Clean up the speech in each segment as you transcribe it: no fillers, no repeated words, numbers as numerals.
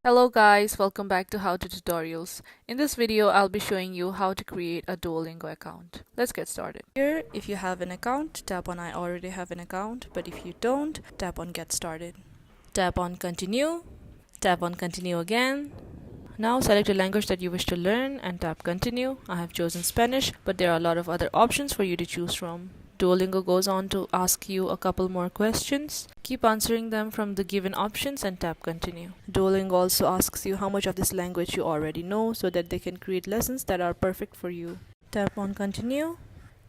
Hello guys, welcome back to How to Tutorials. In this video, I'll be showing you how to create a Duolingo account. Let's get started. Here, if you have an account, tap on I already have an account, but if you don't, tap on Get Started. Tap on Continue, tap on Continue again. Now select a language that you wish to learn and tap Continue. I have chosen Spanish, but there are a lot of other options for you to choose from. Duolingo goes on to ask you a couple more questions. Keep answering them from the given options and tap Continue. Duolingo also asks you how much of this language you already know so that they can create lessons that are perfect for you. Tap on Continue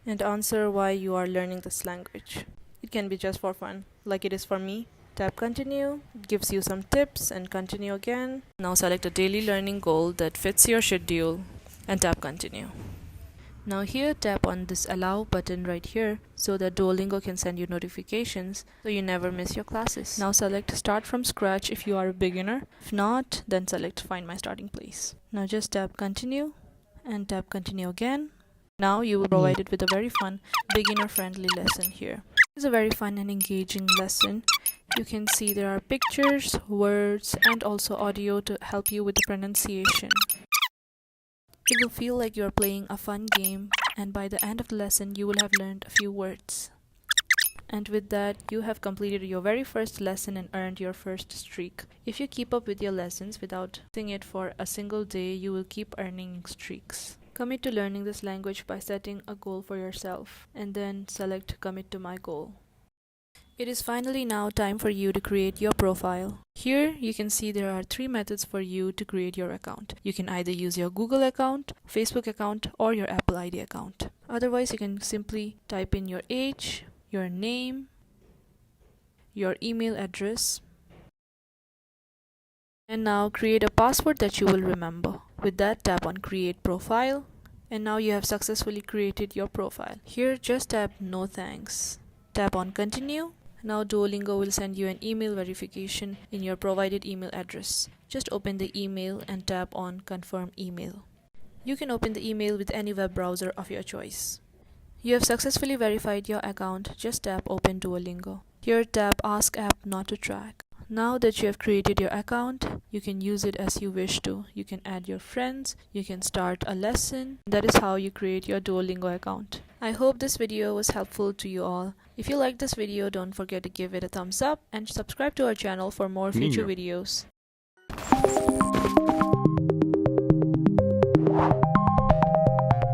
and answer why you are learning this language. It can be just for fun, like it is for me. Tap Continue, it gives you some tips, and continue again. Now select a daily learning goal that fits your schedule and tap Continue. Now here, tap on this allow button right here so that Duolingo can send you notifications so you never miss your classes. Now select start from scratch if you are a beginner. If not, then select find my starting place. Now just tap continue and tap continue again. Now you will be provided with a very fun beginner friendly lesson here. It's a very fun and engaging lesson. You can see there are pictures, words, and also audio to help you with the pronunciation. It will feel like you are playing a fun game, and by the end of the lesson you will have learned a few words. And with that, you have completed your very first lesson and earned your first streak. If you keep up with your lessons without doing it for a single day, you will keep earning streaks. Commit to learning this language by setting a goal for yourself, and then select Commit to my goal. It is finally now time for you to create your profile. Here you can see there are 3 methods for you to create your account. You can either use your Google account, Facebook account, or your Apple ID account. Otherwise, you can simply type in your age, your name, your email address, and now create a password that you will remember. With that, tap on Create Profile, and now you have successfully created your profile. Here, just tap No Thanks. Tap on Continue. Now Duolingo will send you an email verification in your provided email address. Just open the email and tap on Confirm Email. You can open the email with any web browser of your choice. You have successfully verified your account. Just tap Open Duolingo. Here tap Ask App Not to Track. Now that you have created your account, you can use it as you wish to. You can add your friends, you can start a lesson. That is how you create your Duolingo account. I hope this video was helpful to you all. If you liked this video, don't forget to give it a thumbs up and subscribe to our channel for more future videos.